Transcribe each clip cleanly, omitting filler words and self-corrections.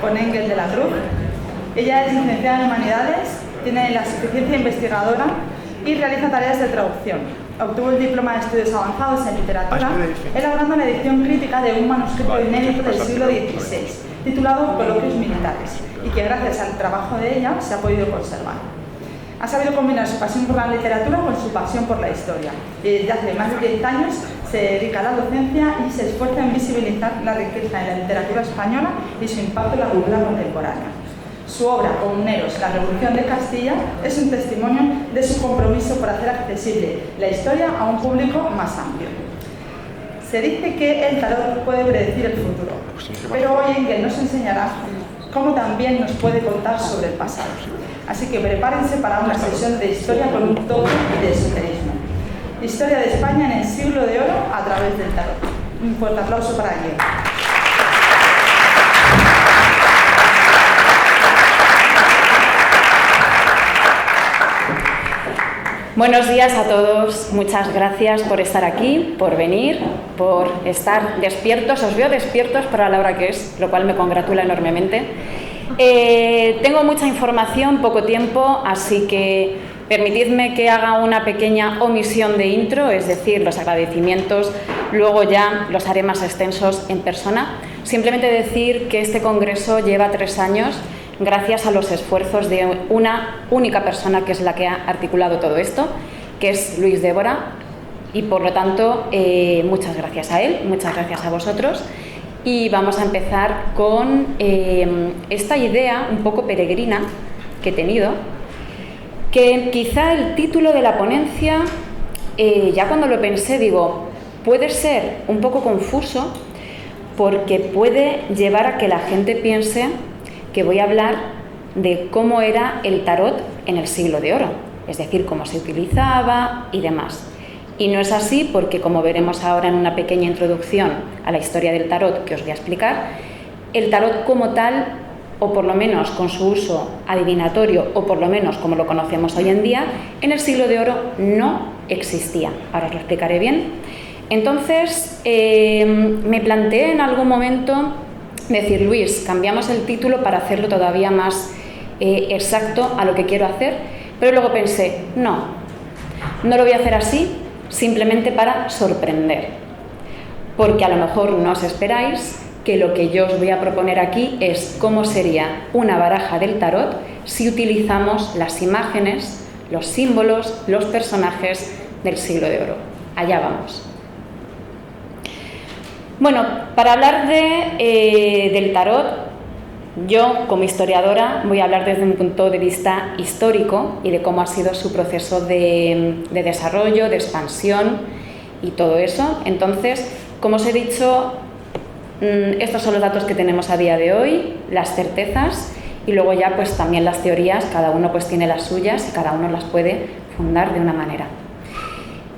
con Engel de la Cruz. Ella es licenciada en Humanidades, tiene la suficiencia investigadora y realiza tareas de traducción. Obtuvo el diploma de estudios avanzados en literatura, elaborando la edición crítica de un manuscrito inédito del siglo XVI, titulado Coloquios militares, y que gracias al trabajo de ella se ha podido conservar. Ha sabido combinar su pasión por la literatura con su pasión por la historia, y desde hace más de 10 años se dedica a la docencia y se esfuerza en visibilizar la riqueza de la literatura española y su impacto en la cultura contemporánea. Su obra, Comuneros, la Revolución de Castilla, es un testimonio de su compromiso por hacer accesible la historia a un público más amplio. Se dice que el tarot puede predecir el futuro, pero hoy Engel nos enseñará cómo también nos puede contar sobre el pasado. Así que prepárense para una sesión de historia con un toque de esoterismo. Historia de España en el siglo de oro a través del tarot. Un fuerte aplauso para Engel. Buenos días a todos, muchas gracias por estar aquí, por venir, por estar despiertos. Os veo despiertos para la hora que es, lo cual me congratula enormemente. Tengo mucha información, poco tiempo, así que permitidme que haga una pequeña omisión de intro, es decir, los agradecimientos, luego ya los haré más extensos en persona. Simplemente decir que este congreso lleva 3 años, gracias a los esfuerzos de una única persona que es la que ha articulado todo esto, que es Luis Débora, y por lo tanto muchas gracias a él, muchas gracias a vosotros, y vamos a empezar con esta idea un poco peregrina que he tenido, que quizá el título de la ponencia, ya cuando lo pensé digo, puede ser un poco confuso porque puede llevar a que la gente piense que voy a hablar de cómo era el tarot en el siglo de oro, es decir, cómo se utilizaba y demás. Y no es así porque, como veremos ahora en una pequeña introducción a la historia del tarot que os voy a explicar, el tarot como tal, o por lo menos con su uso adivinatorio, o por lo menos como lo conocemos hoy en día, en el siglo de oro no existía. Ahora os lo explicaré bien. Entonces, me planteé en algún momento decir, Luis, cambiamos el título para hacerlo todavía más exacto a lo que quiero hacer, pero luego pensé, no lo voy a hacer así, simplemente para sorprender, porque a lo mejor no os esperáis que lo que yo os voy a proponer aquí es cómo sería una baraja del tarot si utilizamos las imágenes, los símbolos, los personajes del siglo de oro. Allá vamos. Bueno, para hablar del tarot, yo como historiadora voy a hablar desde un punto de vista histórico y de cómo ha sido su proceso de desarrollo, de expansión y todo eso. Entonces, como os he dicho, estos son los datos que tenemos a día de hoy, las certezas y luego ya pues también las teorías, cada uno pues tiene las suyas y cada uno las puede fundar de una manera.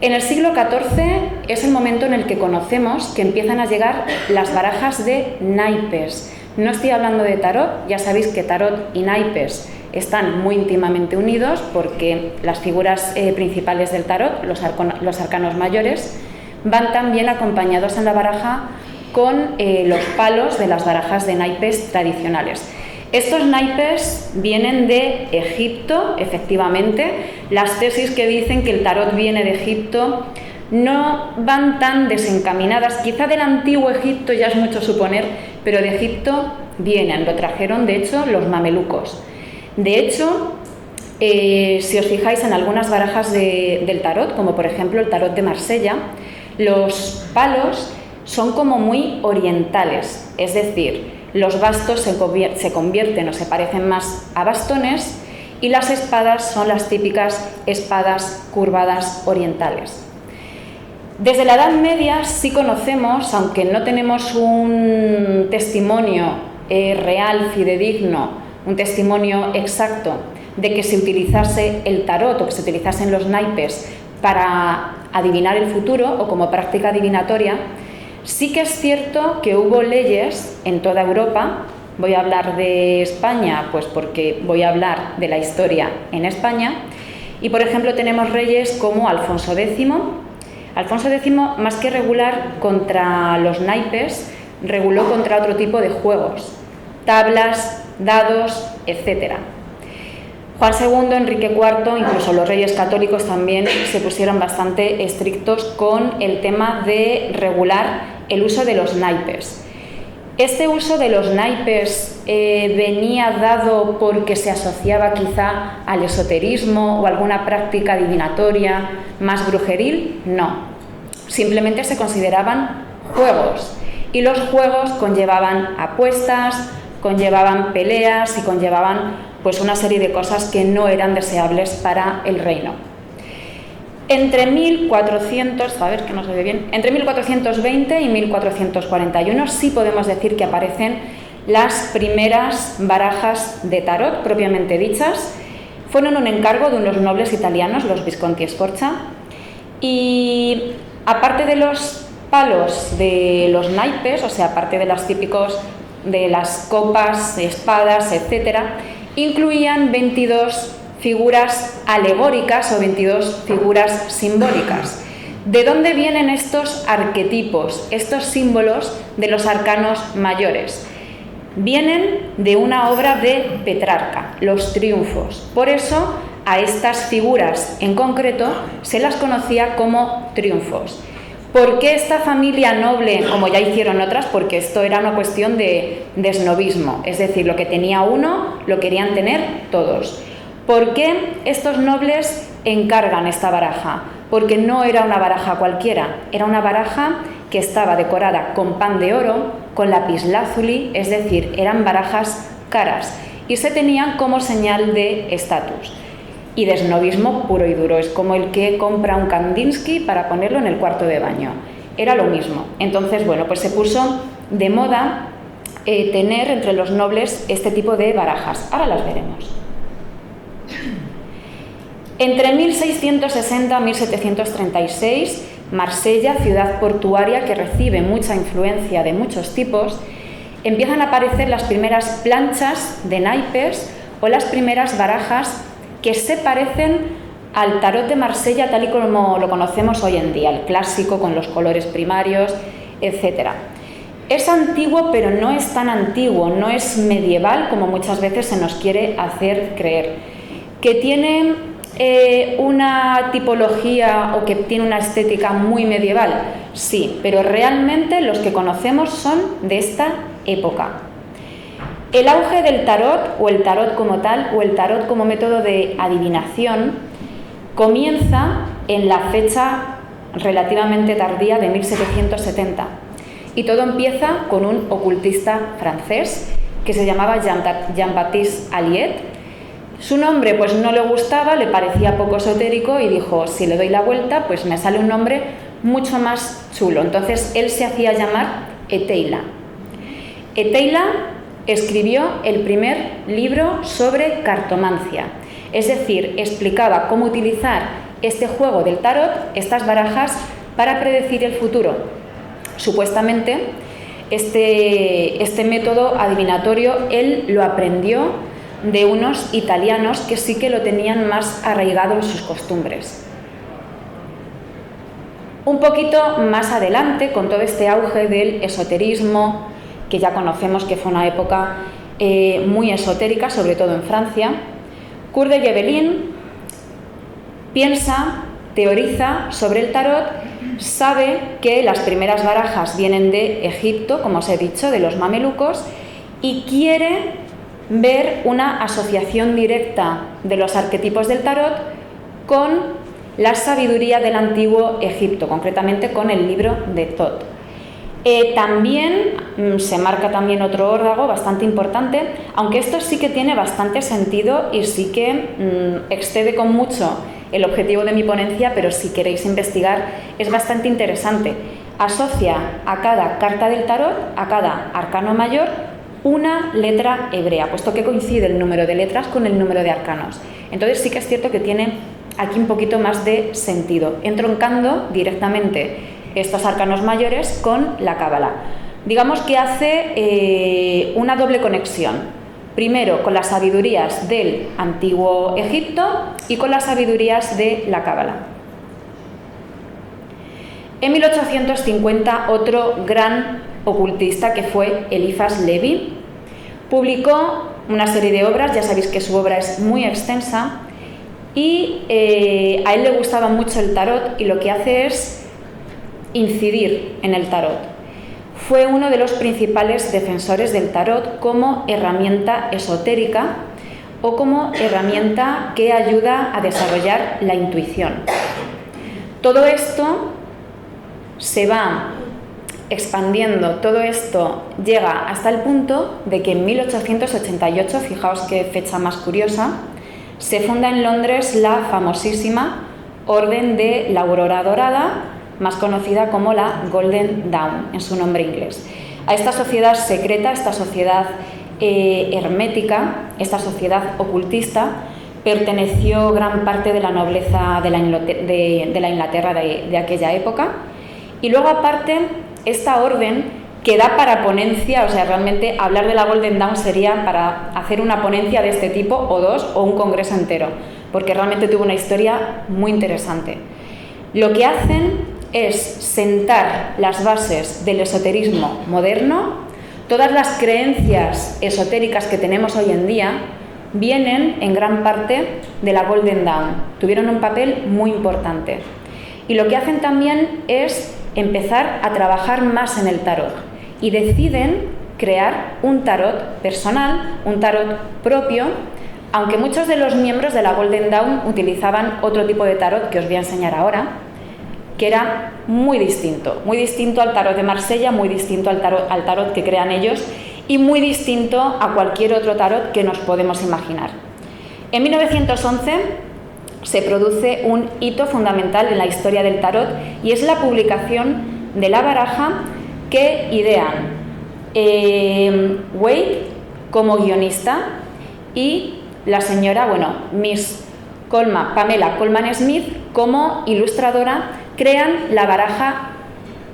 En el siglo XIV es el momento en el que conocemos que empiezan a llegar las barajas de naipes. No estoy hablando de tarot, ya sabéis que tarot y naipes están muy íntimamente unidos porque las figuras principales del tarot, los arcanos mayores, van también acompañados en la baraja con los palos de las barajas de naipes tradicionales. Estos naipes vienen de Egipto, efectivamente. Las tesis que dicen que el tarot viene de Egipto no van tan desencaminadas. Quizá del antiguo Egipto ya es mucho suponer, pero de Egipto vienen, lo trajeron de hecho los mamelucos. De hecho, si os fijáis en algunas barajas del tarot, como por ejemplo el tarot de Marsella, los palos son como muy orientales, es decir, los bastos se convierten o se parecen más a bastones y las espadas son las típicas espadas curvadas orientales. Desde la Edad Media sí conocemos, aunque no tenemos un testimonio real, fidedigno, un testimonio exacto de que se utilizase el tarot o que se utilizasen los naipes para adivinar el futuro o como práctica adivinatoria, sí que es cierto que hubo leyes en toda Europa. Voy a hablar de España, pues porque voy a hablar de la historia en España. Y, por ejemplo, tenemos reyes como Alfonso X. Alfonso X, más que regular contra los naipes, reguló contra otro tipo de juegos. tablas, dados, etc. Juan II, Enrique IV, incluso los reyes católicos también se pusieron bastante estrictos con el tema de regular el uso de los naipes. Este uso de los naipes venía dado porque se asociaba quizá al esoterismo o alguna práctica adivinatoria más brujeril. No, simplemente se consideraban juegos y los juegos conllevaban apuestas, conllevaban peleas y conllevaban pues una serie de cosas que no eran deseables para el reino. Entre 1420 y 1441 sí podemos decir que aparecen las primeras barajas de tarot propiamente dichas. Fueron un encargo de unos nobles italianos, los Visconti Sforza, y aparte de los palos de los naipes, o sea, aparte de los típicos de las copas, espadas, etcétera, incluían 22 figuras alegóricas o 22 figuras simbólicas. ¿De dónde vienen estos arquetipos, estos símbolos de los arcanos mayores? Vienen de una obra de Petrarca, Los Triunfos. Por eso a estas figuras en concreto se las conocía como triunfos. ¿Por qué esta familia noble, como ya hicieron otras? Porque esto era una cuestión de esnobismo, es decir, lo que tenía uno lo querían tener todos. ¿Por qué estos nobles encargan esta baraja? Porque no era una baraja cualquiera, era una baraja que estaba decorada con pan de oro, con lapislázuli, es decir, eran barajas caras y se tenían como señal de estatus y de esnobismo puro y duro. Es como el que compra un Kandinsky para ponerlo en el cuarto de baño. Era lo mismo. Entonces, bueno, pues se puso de moda tener entre los nobles este tipo de barajas. Ahora las veremos. Entre 1660 y 1736, Marsella, ciudad portuaria que recibe mucha influencia de muchos tipos, empiezan a aparecer las primeras planchas de naipes o las primeras barajas que se parecen al tarot de Marsella tal y como lo conocemos hoy en día, el clásico con los colores primarios, etc. Es antiguo, pero no es tan antiguo, no es medieval como muchas veces se nos quiere hacer creer. Que tiene una tipología o que tiene una estética muy medieval, sí, pero realmente los que conocemos son de esta época. El auge del tarot, o el tarot como tal, o el tarot como método de adivinación, comienza en la fecha relativamente tardía de 1770. Y todo empieza con un ocultista francés que se llamaba Jean-Baptiste Alliot. Su nombre pues no le gustaba, le parecía poco esotérico y dijo, si le doy la vuelta, pues me sale un nombre mucho más chulo. Entonces él se hacía llamar Eteila. Eteila escribió el primer libro sobre cartomancia, es decir, explicaba cómo utilizar este juego del tarot, estas barajas, para predecir el futuro. Supuestamente, este método adivinatorio él lo aprendió de unos italianos que sí que lo tenían más arraigado en sus costumbres. Un poquito más adelante, con todo este auge del esoterismo, que ya conocemos que fue una época muy esotérica, sobre todo en Francia, Coeur de Gebelin piensa, teoriza sobre el tarot, sabe que las primeras barajas vienen de Egipto, como os he dicho, de los mamelucos, y quiere ver una asociación directa de los arquetipos del tarot con la sabiduría del antiguo Egipto, concretamente con el libro de Thoth. También se marca también otro órdago bastante importante, aunque esto sí que tiene bastante sentido y sí que excede con mucho el objetivo de mi ponencia, pero si queréis investigar es bastante interesante. Asocia a cada carta del tarot, a cada arcano mayor, una letra hebrea, puesto que coincide el número de letras con el número de arcanos. Entonces sí que es cierto que tiene aquí un poquito más de sentido, entroncando directamente estos arcanos mayores con la cábala. Digamos que hace una doble conexión, primero con las sabidurías del antiguo Egipto y con las sabidurías de la cábala. En 1850 otro gran ocultista que fue Eliphas Levi Publicó una serie de obras, ya sabéis que su obra es muy extensa, y a él le gustaba mucho el tarot y lo que hace es incidir en el tarot. Fue uno de los principales defensores del tarot como herramienta esotérica o como herramienta que ayuda a desarrollar la intuición. Todo esto se va expandiendo, todo esto llega hasta el punto de que en 1888, fijaos qué fecha más curiosa, se funda en Londres la famosísima Orden de la Aurora Dorada, más conocida como la Golden Dawn, en su nombre inglés. A esta sociedad secreta, esta sociedad hermética, esta sociedad ocultista, perteneció gran parte de la nobleza de la Inglaterra de aquella época. Y luego, aparte, esta orden que da para ponencia, o sea, realmente hablar de la Golden Dawn sería para hacer una ponencia de este tipo, o dos, o un congreso entero, porque realmente tuvo una historia muy interesante. Lo que hacen es sentar las bases del esoterismo moderno. Todas las creencias esotéricas que tenemos hoy en día vienen en gran parte de la Golden Dawn, tuvieron un papel muy importante. Y lo que hacen también es empezar a trabajar más en el tarot y deciden crear un tarot personal, un tarot propio, aunque muchos de los miembros de la Golden Dawn utilizaban otro tipo de tarot que os voy a enseñar ahora, que era muy distinto al tarot de Marsella, muy distinto al tarot que crean ellos y muy distinto a cualquier otro tarot que nos podemos imaginar. En 1911 se produce un hito fundamental en la historia del tarot y es la publicación de la baraja que idean Wade como guionista y la señora, Miss Pamela Colman Smith como ilustradora, crean la baraja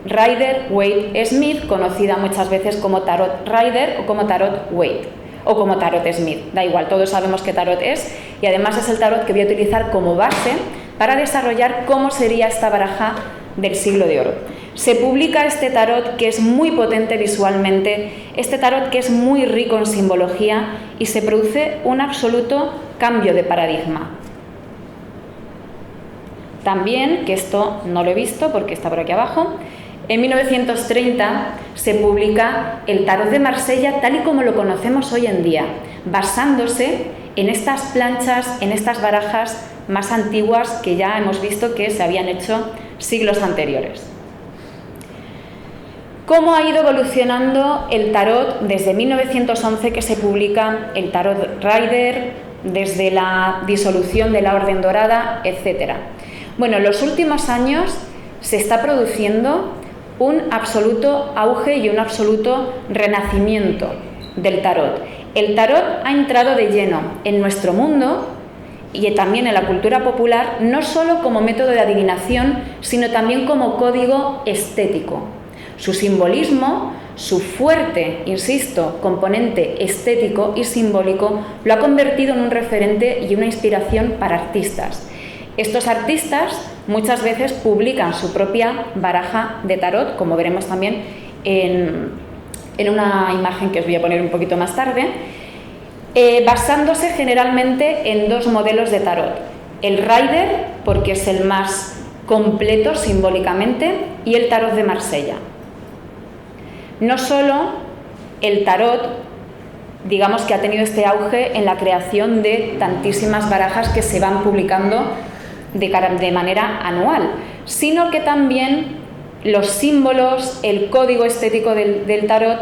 Rider-Waite-Smith, conocida muchas veces como Tarot Rider o como Tarot Waite o como Tarot Smith, da igual, todos sabemos qué tarot es y además es el tarot que voy a utilizar como base para desarrollar cómo sería esta baraja del siglo de oro. Se publica este tarot que es muy potente visualmente, este tarot que es muy rico en simbología y se produce un absoluto cambio de paradigma. También, que esto no lo he visto porque está por aquí abajo, en 1930 se publica el tarot de Marsella tal y como lo conocemos hoy en día, basándose en estas planchas, en estas barajas más antiguas que ya hemos visto que se habían hecho siglos anteriores. ¿Cómo ha ido evolucionando el tarot desde 1911 que se publica el Tarot Rider, desde la disolución de la Orden Dorada, etcétera? Bueno, en los últimos años se está produciendo un absoluto auge y un absoluto renacimiento del tarot. El tarot ha entrado de lleno en nuestro mundo y también en la cultura popular, no solo como método de adivinación, sino también como código estético. Su simbolismo, su fuerte, insisto, componente estético y simbólico, lo ha convertido en un referente y una inspiración para artistas. Estos artistas muchas veces publican su propia baraja de tarot, como veremos también en una imagen que os voy a poner un poquito más tarde, basándose generalmente en dos modelos de tarot. El Rider, porque es el más completo simbólicamente, y el tarot de Marsella. No solo el tarot, digamos que ha tenido este auge en la creación de tantísimas barajas que se van publicando de manera anual, sino que también los símbolos, el código estético del tarot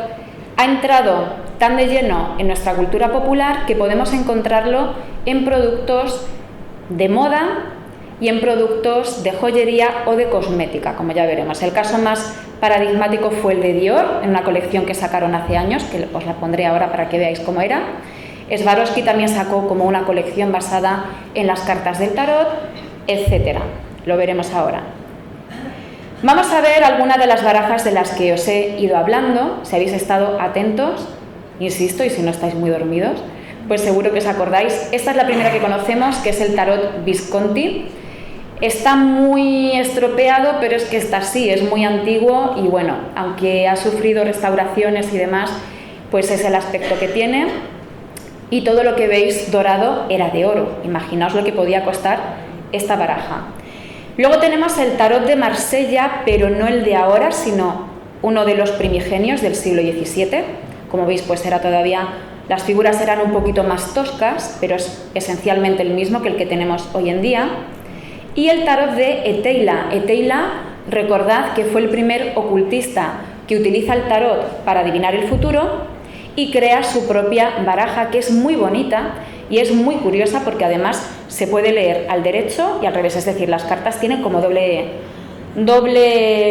ha entrado tan de lleno en nuestra cultura popular que podemos encontrarlo en productos de moda y en productos de joyería o de cosmética, como ya veremos. El caso más paradigmático fue el de Dior, en una colección que sacaron hace años, que os la pondré ahora para que veáis cómo era. Swarovski también sacó como una colección basada en las cartas del tarot, etcétera. Lo veremos ahora. Vamos a ver algunas de las barajas de las que os he ido hablando. Si habéis estado atentos, insisto, y si no estáis muy dormidos, pues seguro que os acordáis. Esta es la primera que conocemos, que es el tarot Visconti. Está muy estropeado, pero es que está así, es muy antiguo y bueno, aunque ha sufrido restauraciones y demás, pues es el aspecto que tiene, y todo lo que veis dorado era de oro. Imaginaos lo que podía costar esta baraja. Luego tenemos el tarot de Marsella, pero no el de ahora, sino uno de los primigenios del siglo XVII. Como veis, pues era todavía, las figuras eran un poquito más toscas, pero es esencialmente el mismo que el que tenemos hoy en día. Y el tarot de Eteila. Eteila, recordad que fue el primer ocultista que utiliza el tarot para adivinar el futuro y crea su propia baraja, que es muy bonita y es muy curiosa porque además se puede leer al derecho y al revés, es decir, las cartas tienen como doble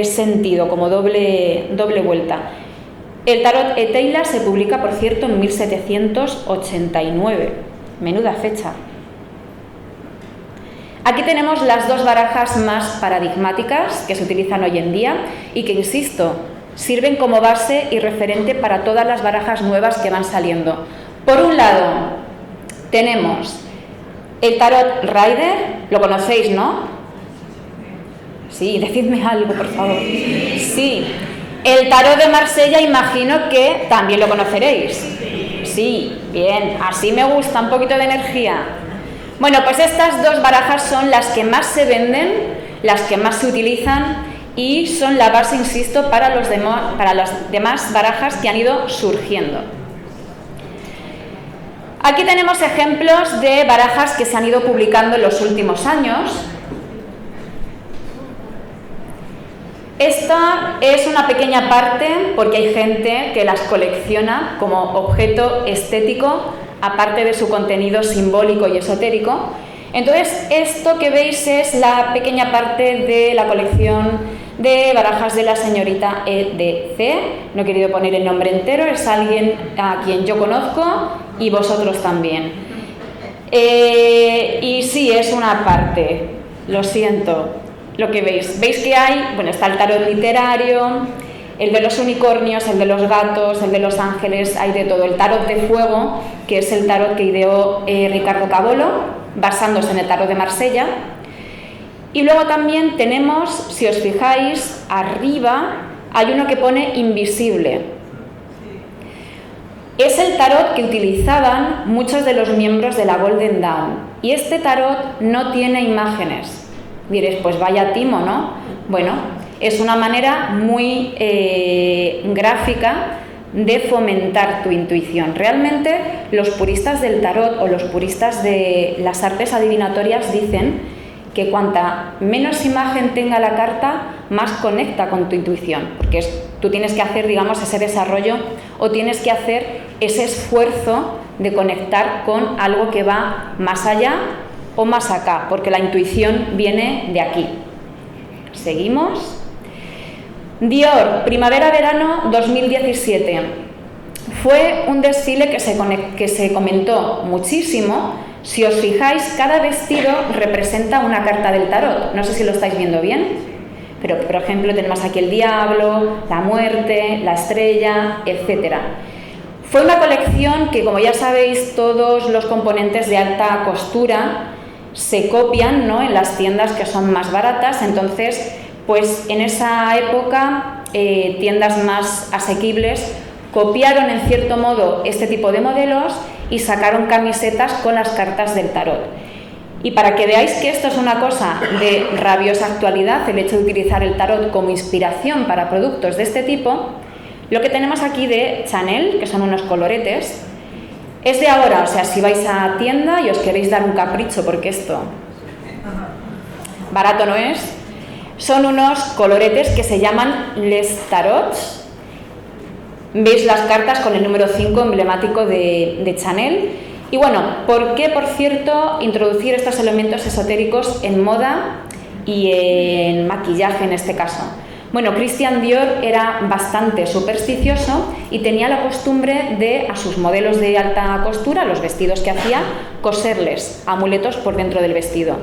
sentido, como doble vuelta. El tarot Eteila se publica, por cierto, en 1789. Menuda fecha. Aquí tenemos las dos barajas más paradigmáticas que se utilizan hoy en día y que, insisto, sirven como base y referente para todas las barajas nuevas que van saliendo. Por un lado, tenemos el tarot Rider, lo conocéis, ¿no? Sí, decidme algo, por favor. Sí. El tarot de Marsella, imagino que también lo conoceréis. Sí, bien, así me gusta, un poquito de energía. Bueno, pues estas dos barajas son las que más se venden, las que más se utilizan y son la base, insisto, para las demás barajas que han ido surgiendo. Aquí tenemos ejemplos de barajas que se han ido publicando en los últimos años. Esta es una pequeña parte porque hay gente que las colecciona como objeto estético, aparte de su contenido simbólico y esotérico. Entonces, esto que veis es la pequeña parte de la colección de barajas de la señorita EDC. No he querido poner el nombre entero, es alguien a quien yo conozco y vosotros también. Y sí, es una parte, lo siento, lo que veis. Veis que hay, bueno, está el tarot literario, el de los unicornios, el de los gatos, el de los ángeles, hay de todo. El tarot de fuego, que es el tarot que ideó Ricardo Cabolo, basándose en el tarot de Marsella. Y luego también tenemos, si os fijáis, arriba hay uno que pone invisible. Es el tarot que utilizaban muchos de los miembros de la Golden Dawn. Y este tarot no tiene imágenes. Diréis, pues vaya timo, ¿no? Bueno, es una manera muy gráfica de fomentar tu intuición. Realmente los puristas del tarot o los puristas de las artes adivinatorias dicen que cuanta menos imagen tenga la carta, más conecta con tu intuición, porque tú tienes que hacer, digamos, ese desarrollo o tienes que hacer ese esfuerzo de conectar con algo que va más allá o más acá, porque la intuición viene de aquí. Seguimos. Dior, primavera-verano 2017. Fue un desfile que se comentó muchísimo. Si os fijáis, cada vestido representa una carta del tarot. No sé si lo estáis viendo bien, pero por ejemplo tenemos aquí el diablo, la muerte, la estrella, etc. Fue una colección que, como ya sabéis, todos los componentes de alta costura se copian, ¿no?, en las tiendas que son más baratas. Entonces, pues en esa época, tiendas más asequibles copiaron en cierto modo este tipo de modelos y sacaron camisetas con las cartas del tarot. Y para que veáis que esto es una cosa de rabiosa actualidad, el hecho de utilizar el tarot como inspiración para productos de este tipo, lo que tenemos aquí de Chanel, que son unos coloretes, es de ahora. O sea, si vais a tienda y os queréis dar un capricho, porque esto barato no es, son unos coloretes que se llaman Les Tarots. Veis las cartas con el número 5 emblemático de Chanel. Y bueno, ¿por qué, por cierto, introducir estos elementos esotéricos en moda y en maquillaje en este caso? Bueno, Christian Dior era bastante supersticioso y tenía la costumbre de, a sus modelos de alta costura, los vestidos que hacía, coserles amuletos por dentro del vestido.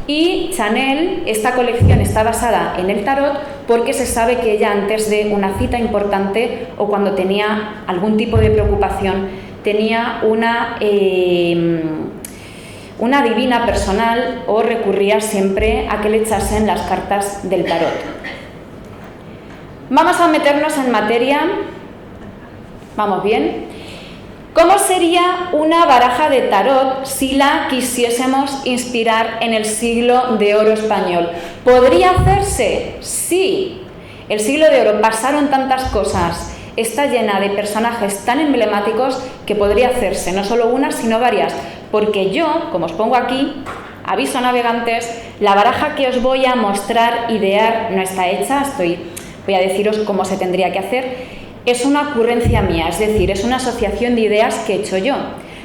Y Chanel, esta colección está basada en el tarot porque se sabe que ella, antes de una cita importante o cuando tenía algún tipo de preocupación, tenía una adivina personal o recurría siempre a que le echasen las cartas del tarot. Vamos a meternos en materia ¿Vamos bien? ¿Cómo sería una baraja de tarot si la quisiésemos inspirar en el siglo de oro español? ¿Podría hacerse? Sí. El siglo de oro pasaron tantas cosas, está llena de personajes tan emblemáticos que podría hacerse, no solo una, sino varias. Porque yo, como os pongo aquí, aviso navegantes, la baraja que os voy a mostrar, idear, no está hecha, voy a deciros cómo se tendría que hacer. Es una ocurrencia mía, es decir, es una asociación de ideas que he hecho yo.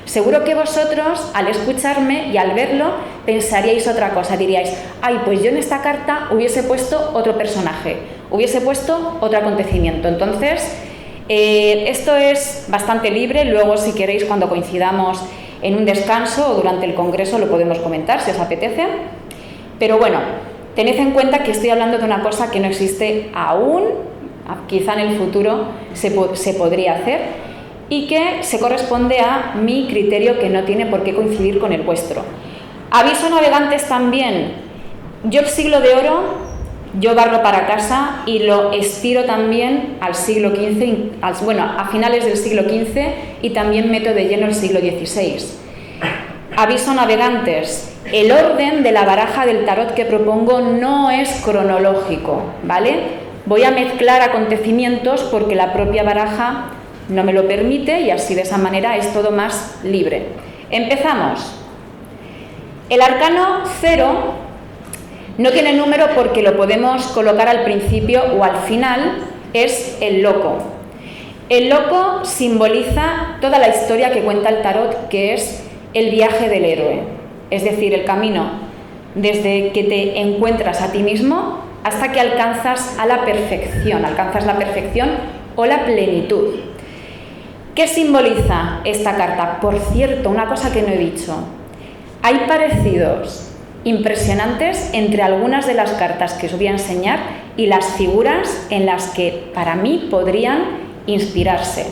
Seguro que vosotros, al escucharme y al verlo, pensaríais otra cosa, diríais, ay, pues yo en esta carta hubiese puesto otro personaje, hubiese puesto otro acontecimiento. Entonces, esto es bastante libre, luego si queréis cuando coincidamos en un descanso o durante el congreso lo podemos comentar si os apetece. Pero bueno, tened en cuenta que estoy hablando de una cosa que no existe aún, quizá en el futuro se podría hacer y que se corresponde a mi criterio que no tiene por qué coincidir con el vuestro. Aviso a navegantes también, yo el siglo de oro, yo barro para casa y lo estiro también al siglo XV, a finales del siglo XV y también meto de lleno el siglo XVI. Aviso a navegantes, el orden de la baraja del tarot que propongo no es cronológico, ¿vale? Voy a mezclar acontecimientos porque la propia baraja no me lo permite y así de esa manera es todo más libre. Empezamos. El arcano 0 no tiene número porque lo podemos colocar al principio o al final, es el loco. El loco simboliza toda la historia que cuenta el tarot, que es el viaje del héroe, es decir, el camino desde que te encuentras a ti mismo hasta que alcanzas la perfección o la plenitud. ¿Qué simboliza esta carta? Por cierto, una cosa que no he dicho, hay parecidos impresionantes entre algunas de las cartas que os voy a enseñar y las figuras en las que para mí podrían inspirarse.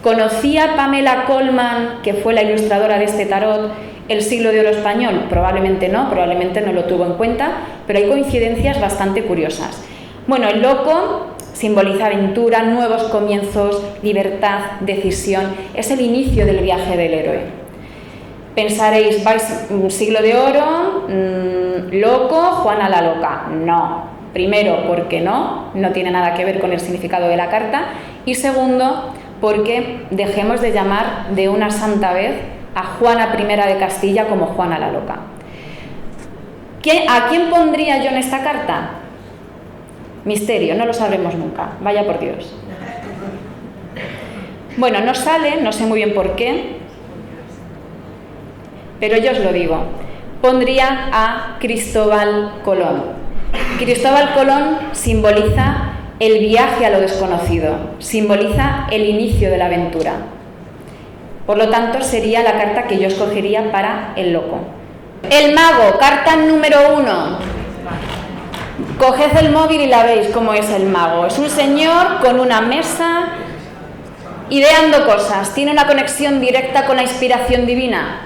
¿Conocí a Pamela Colman, que fue la ilustradora de este tarot, el siglo de oro español? Probablemente no lo tuvo en cuenta, pero hay coincidencias bastante curiosas. Bueno, el loco simboliza aventura, nuevos comienzos, libertad, decisión, es el inicio del viaje del héroe. Pensaréis, vais siglo de oro, loco, Juana la loca. No, primero porque no tiene nada que ver con el significado de la carta y segundo porque dejemos de llamar de una santa vez a Juana I de Castilla como Juana la loca. ¿A quién pondría yo en esta carta? Misterio, no lo sabremos nunca, vaya por Dios. Bueno, no sale, no sé muy bien por qué, pero yo os lo digo. Pondría a Cristóbal Colón. Cristóbal Colón simboliza el viaje a lo desconocido, simboliza el inicio de la aventura. Por lo tanto, sería la carta que yo escogería para el loco. El mago, carta número 1. Coged el móvil y la veis cómo es el mago. Es un señor con una mesa ideando cosas. Tiene una conexión directa con la inspiración divina.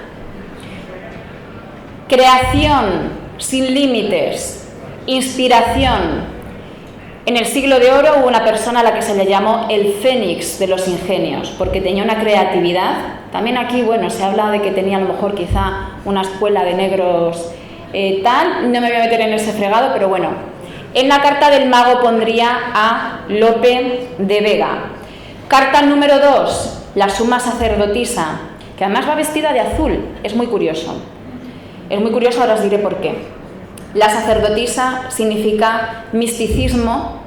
Creación sin límites. Inspiración. En el siglo de oro hubo una persona a la que se le llamó el Fénix de los ingenios, porque tenía una creatividad. También aquí, bueno, se habla de que tenía a lo mejor quizá una escuela de negros tal. No me voy a meter en ese fregado, pero bueno. En la carta del mago pondría a Lope de Vega. Carta número 2, la suma sacerdotisa, que además va vestida de azul. Es muy curioso. Es muy curioso, ahora os diré por qué. La sacerdotisa significa misticismo,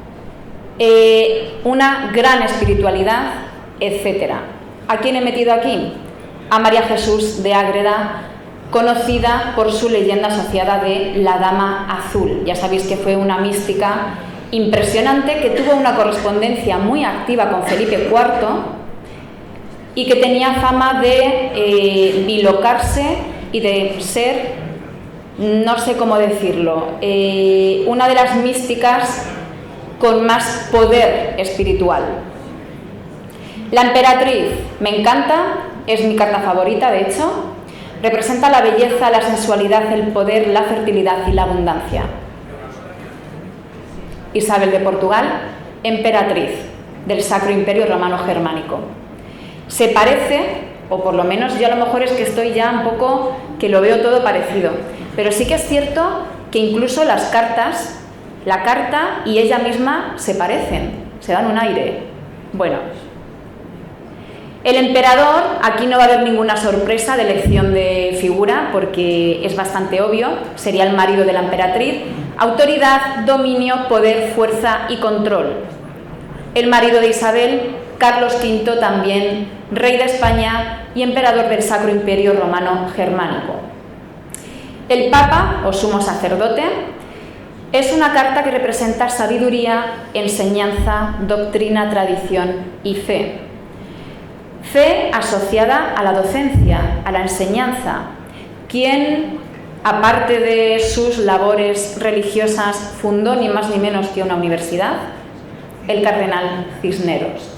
una gran espiritualidad, etc. ¿A quién he metido aquí? A María Jesús de Ágreda, conocida por su leyenda asociada de la Dama Azul. Ya sabéis que fue una mística impresionante que tuvo una correspondencia muy activa con Felipe IV y que tenía fama de bilocarse y de ser, no sé cómo decirlo, una de las místicas con más poder espiritual. La emperatriz, me encanta, es mi carta favorita, de hecho. Representa la belleza, la sensualidad, el poder, la fertilidad y la abundancia. Isabel de Portugal, emperatriz del Sacro Imperio Romano Germánico. se parece, o por lo menos yo a lo mejor es que estoy ya un poco, que lo veo todo parecido, pero sí que es cierto que incluso las cartas, la carta y ella misma se parecen, se dan un aire. Bueno, el emperador, aquí no va a haber ninguna sorpresa de elección de figura porque es bastante obvio, sería el marido de la emperatriz, autoridad, dominio, poder, fuerza y control. El marido de Isabel, Carlos V, también rey de España y emperador del Sacro Imperio Romano Germánico. El Papa, o sumo sacerdote, es una carta que representa sabiduría, enseñanza, doctrina, tradición y fe. Fe asociada a la docencia, a la enseñanza. Quien, aparte de sus labores religiosas, fundó ni más ni menos que una universidad, el cardenal Cisneros.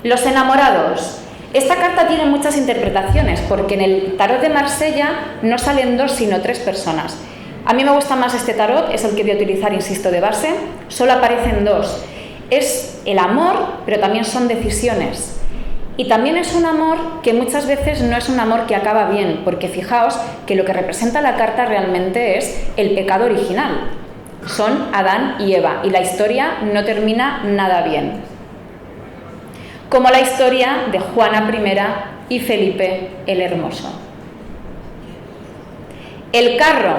Los enamorados. Esta carta tiene muchas interpretaciones porque en el tarot de Marsella no salen 2 sino 3 personas. A mí me gusta más este tarot, es el que voy a utilizar, insisto, de base. Solo aparecen 2. Es el amor, pero también son decisiones. Y también es un amor que muchas veces no es un amor que acaba bien, porque fijaos que lo que representa la carta realmente es el pecado original. Son Adán y Eva, y la historia no termina nada bien. Como la historia de Juana I y Felipe el Hermoso. El carro,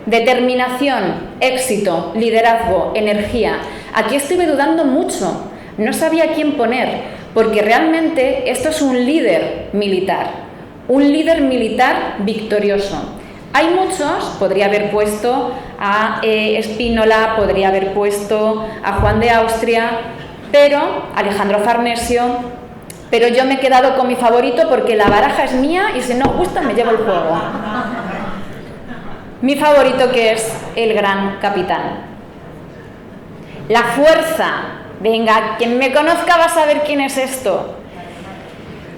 determinación, éxito, liderazgo, energía. Aquí estuve dudando mucho, no sabía quién poner, porque realmente esto es un líder militar victorioso. Hay muchos, podría haber puesto a Spínola, podría haber puesto a Juan de Austria, pero Alejandro Farnesio, pero yo me he quedado con mi favorito porque la baraja es mía y si no os gusta me llevo el juego. Mi favorito, que es el gran capitán. La fuerza. Venga, quien me conozca va a saber quién es esto.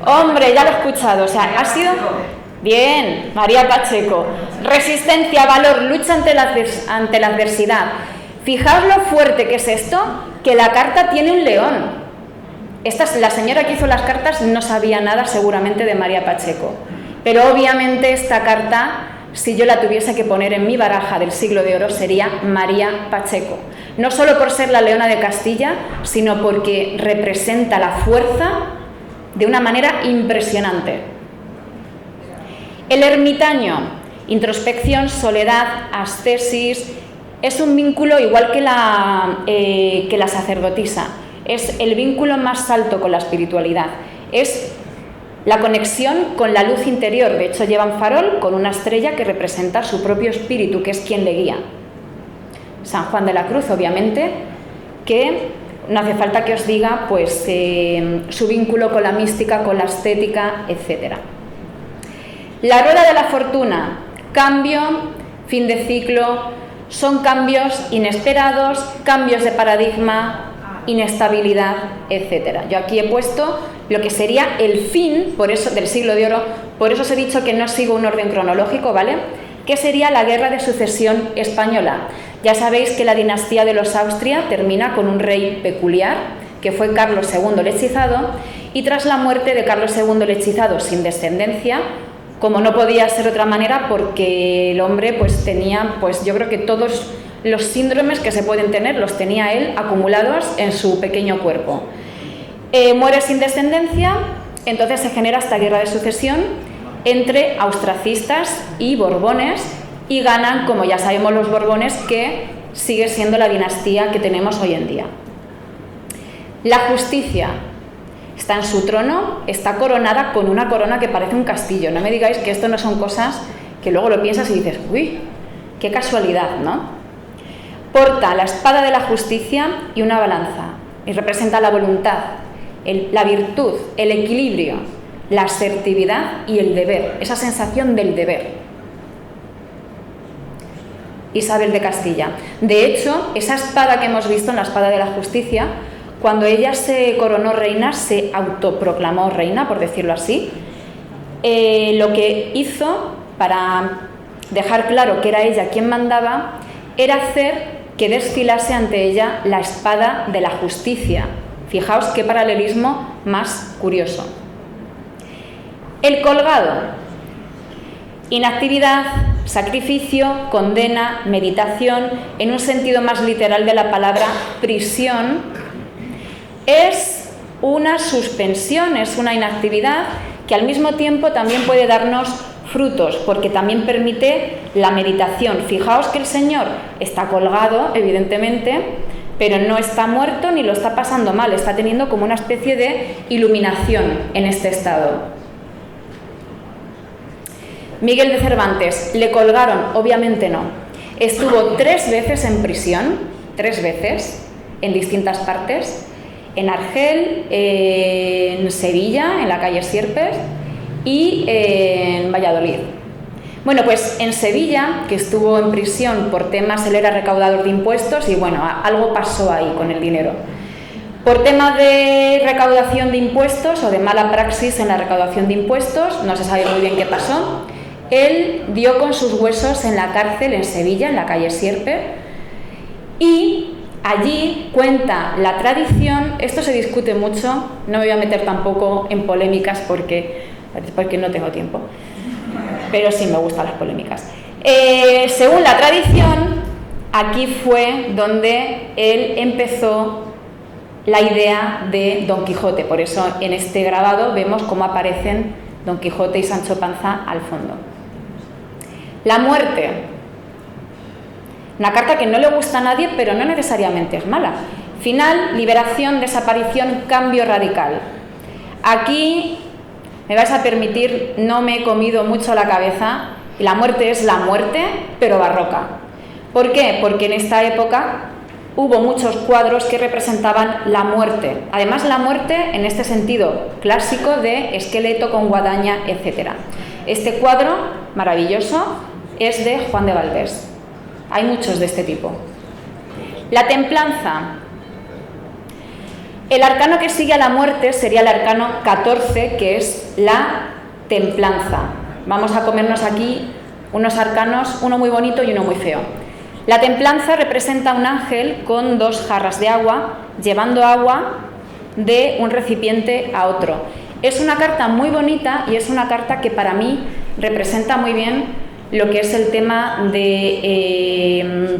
Hombre, ya lo he escuchado, o sea, ha sido... Bien, María Pacheco. Resistencia, valor, lucha ante la adversidad. Fijaos lo fuerte que es esto, que la carta tiene un león. La señora que hizo las cartas no sabía nada seguramente de María Pacheco, pero obviamente esta carta, si yo la tuviese que poner en mi baraja del siglo de oro, sería María Pacheco. No solo por ser la leona de Castilla, sino porque representa la fuerza de una manera impresionante. El ermitaño, introspección, soledad, ascesis, es un vínculo igual que la sacerdotisa. Es el vínculo más alto con la espiritualidad. Es la conexión con la luz interior. De hecho, lleva un farol con una estrella que representa su propio espíritu, que es quien le guía. San Juan de la Cruz, obviamente, que no hace falta que os diga pues, su vínculo con la mística, con la estética, etc. La rueda de la fortuna, cambio, fin de ciclo, son cambios inesperados, cambios de paradigma, inestabilidad, etc. Yo aquí he puesto lo que sería el fin, por eso, del siglo de oro, por eso os he dicho que no sigo un orden cronológico, ¿vale? Que sería la Guerra de Sucesión Española. Ya sabéis que la dinastía de los Austria termina con un rey peculiar, que fue Carlos II el Hechizado, y tras la muerte de Carlos II el Hechizado sin descendencia, como no podía ser de otra manera, porque el hombre pues tenía, pues yo creo que todos los síndromes que se pueden tener los tenía él acumulados en su pequeño cuerpo. Muere sin descendencia, entonces se genera esta guerra de sucesión entre austracistas y borbones, y ganan, como ya sabemos, los borbones, que sigue siendo la dinastía que tenemos hoy en día. La justicia está en su trono, está coronada con una corona que parece un castillo. No me digáis que esto no son cosas que luego lo piensas y dices, uy, qué casualidad, ¿no? Porta la espada de la justicia y una balanza, y representa la voluntad, la virtud, el equilibrio, la asertividad y el deber, esa sensación del deber. Isabel de Castilla. De hecho, esa espada que hemos visto en la espada de la justicia, cuando ella se coronó reina, se autoproclamó reina, por decirlo así, lo que hizo para dejar claro que era ella quien mandaba, era hacer que desfilase ante ella la espada de la justicia. Fijaos qué paralelismo más curioso. El colgado: inactividad, sacrificio, condena, meditación, en un sentido más literal de la palabra prisión, es una suspensión, es una inactividad que al mismo tiempo también puede darnos frutos, porque también permite la meditación. Fijaos que el Señor está colgado, evidentemente, pero no está muerto ni lo está pasando mal, está teniendo como una especie de iluminación en este estado. Miguel de Cervantes, ¿le colgaron? Obviamente no. Estuvo 3 veces en prisión, 3 veces, en distintas partes, en Argel, en Sevilla, en la calle Sierpes, y en Valladolid. Bueno, pues en Sevilla, que estuvo en prisión por temas, él era recaudador de impuestos y bueno, algo pasó ahí con el dinero. Por temas de recaudación de impuestos o de mala praxis en la recaudación de impuestos, no se sabe muy bien qué pasó, él dio con sus huesos en la cárcel en Sevilla, en la calle Sierpe, y allí cuenta la tradición, esto se discute mucho, no me voy a meter tampoco en polémicas porque no tengo tiempo, pero sí me gustan las polémicas. Según la tradición, aquí fue donde él empezó la idea de Don Quijote, por eso en este grabado vemos cómo aparecen Don Quijote y Sancho Panza al fondo. La muerte, una carta que no le gusta a nadie, pero no necesariamente es mala. Final, liberación, desaparición, cambio radical. Aquí me vais a permitir, no me he comido mucho la cabeza, y la muerte es la muerte, pero barroca. ¿Por qué? Porque en esta época hubo muchos cuadros que representaban la muerte. Además, la muerte en este sentido clásico de esqueleto con guadaña, etc. Este cuadro, maravilloso, es de Juan de Valdés. Hay muchos de este tipo. La templanza. El arcano que sigue a la muerte sería el arcano 14, que es la templanza. Vamos a comernos aquí unos arcanos, uno muy bonito y uno muy feo. La templanza representa un ángel con 2 jarras de agua, llevando agua de un recipiente a otro. Es una carta muy bonita y es una carta que para mí representa muy bien lo que es el tema de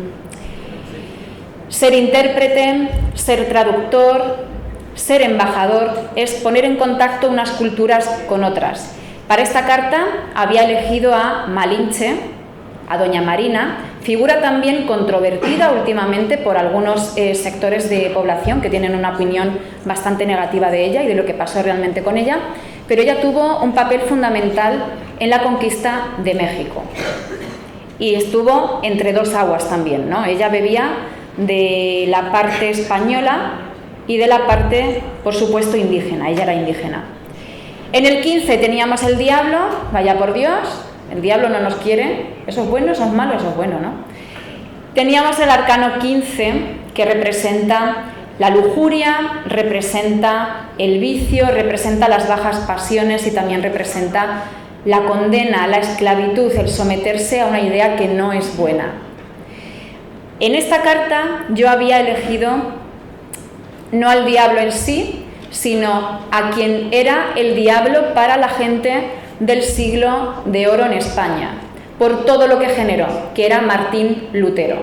ser intérprete, ser traductor, ser embajador, es poner en contacto unas culturas con otras. Para esta carta había elegido a Malinche, a Doña Marina, figura también controvertida últimamente por algunos sectores de población que tienen una opinión bastante negativa de ella y de lo que pasó realmente con ella, pero ella tuvo un papel fundamental en la conquista de México y estuvo entre 2 aguas también, ¿no? Ella bebía de la parte española y de la parte, por supuesto, indígena, ella era indígena. En el 15 teníamos el diablo, vaya por Dios, el diablo no nos quiere, eso es bueno, eso es malo, eso es bueno, ¿no? Teníamos el arcano 15, que representa la lujuria, representa el vicio, representa las bajas pasiones y también representa la condena, la esclavitud, el someterse a una idea que no es buena. En esta carta yo había elegido no al diablo en sí, sino a quien era el diablo para la gente del siglo de oro en España, por todo lo que generó, que era Martín Lutero.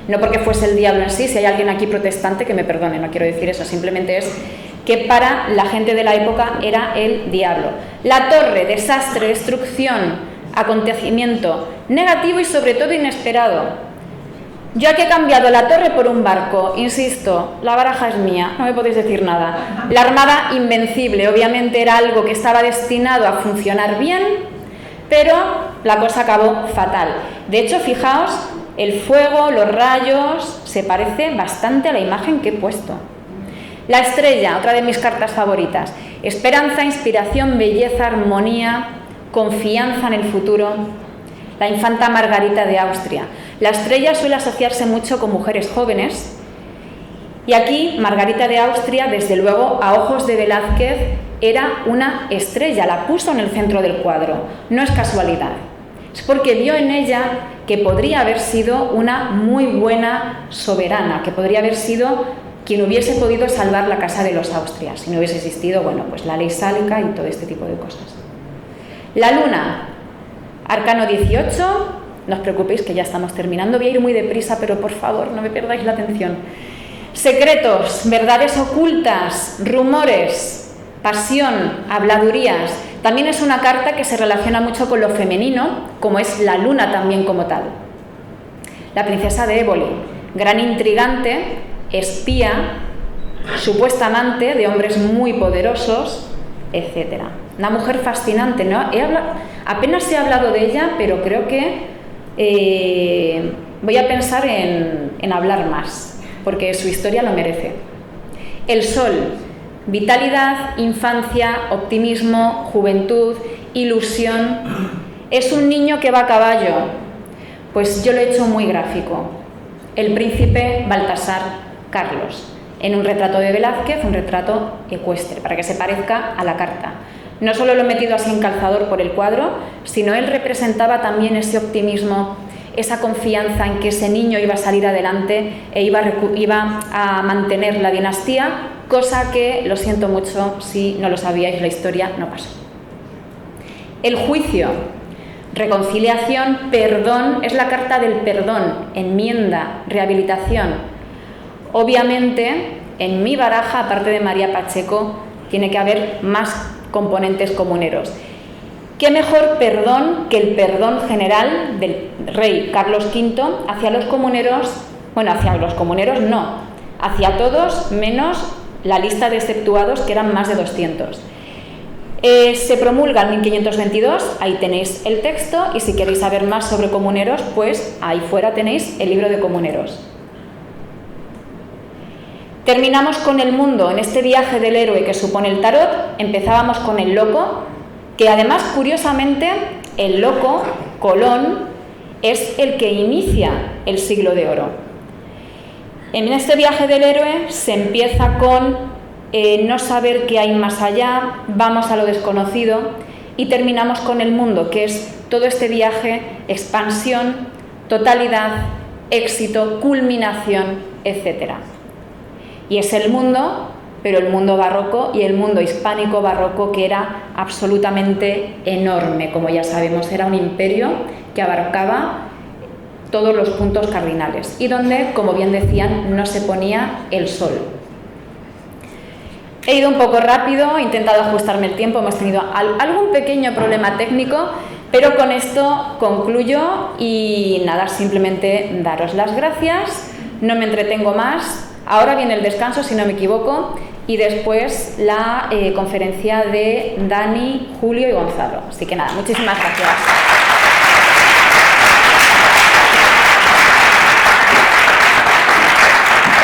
No porque fuese el diablo en sí, si hay alguien aquí protestante que me perdone, no quiero decir eso, simplemente es que para la gente de la época era el diablo. La torre, desastre, destrucción, acontecimiento negativo y sobre todo inesperado. Yo aquí he cambiado la torre por un barco, insisto, la baraja es mía, no me podéis decir nada. La armada invencible, obviamente era algo que estaba destinado a funcionar bien, pero la cosa acabó fatal. De hecho, fijaos, el fuego, los rayos, se parece bastante a la imagen que he puesto. La estrella, otra de mis cartas favoritas. Esperanza, inspiración, belleza, armonía, confianza en el futuro. La infanta Margarita de Austria. La estrella suele asociarse mucho con mujeres jóvenes y aquí Margarita de Austria, desde luego, a ojos de Velázquez, era una estrella, la puso en el centro del cuadro. No es casualidad, es porque vio en ella que podría haber sido una muy buena soberana, que podría haber sido quien hubiese podido salvar la casa de los Austrias, si no hubiese existido, bueno, pues la ley sálica y todo este tipo de cosas. La luna, arcano 18, no os preocupéis que ya estamos terminando, voy a ir muy deprisa, pero por favor no me perdáis la atención. Secretos, verdades ocultas, rumores, pasión, habladurías. También es una carta que se relaciona mucho con lo femenino, como es la luna también como tal. La princesa de Éboli, gran intrigante, espía, supuesta amante de hombres muy poderosos, etc. Una mujer fascinante, ¿no? Apenas he hablado de ella, pero creo que voy a pensar en hablar más, porque su historia lo merece. El sol, vitalidad, infancia, optimismo, juventud, ilusión. Es un niño que va a caballo. Pues yo lo he hecho muy gráfico. El príncipe Baltasar Carlos, en un retrato de Velázquez, un retrato ecuestre, para que se parezca a la carta. No solo lo he metido así en calzador por el cuadro, sino él representaba también ese optimismo, esa confianza en que ese niño iba a salir adelante e iba a mantener la dinastía, cosa que, lo siento mucho, si no lo sabíais, la historia no pasó. El juicio, reconciliación, perdón, es la carta del perdón, enmienda, rehabilitación. Obviamente, en mi baraja, aparte de María Pacheco, tiene que haber más componentes comuneros. ¿Qué mejor perdón que el perdón general del rey Carlos V hacia los comuneros? Bueno, hacia los comuneros no, hacia todos menos la lista de exceptuados, que eran más de 200. Se promulga en 1522, ahí tenéis el texto, y si queréis saber más sobre comuneros, pues ahí fuera tenéis el libro de comuneros. Terminamos con el mundo en este viaje del héroe que supone el tarot. Empezábamos con el loco, que además, curiosamente, el loco, Colón, es el que inicia el siglo de oro. En este viaje del héroe se empieza con no saber qué hay más allá, vamos a lo desconocido, y terminamos con el mundo, que es todo este viaje, expansión, totalidad, éxito, culminación, etc. Y es el mundo, pero el mundo barroco y el mundo hispánico barroco, que era absolutamente enorme, como ya sabemos, era un imperio que abarcaba todos los puntos cardinales y donde, como bien decían, no se ponía el sol. He ido un poco rápido, he intentado ajustarme el tiempo, hemos tenido algún pequeño problema técnico, pero con esto concluyo y nada, simplemente daros las gracias, no me entretengo más. Ahora viene el descanso, si no me equivoco, y después la conferencia de Dani, Julio y Gonzalo. Así que nada, muchísimas gracias.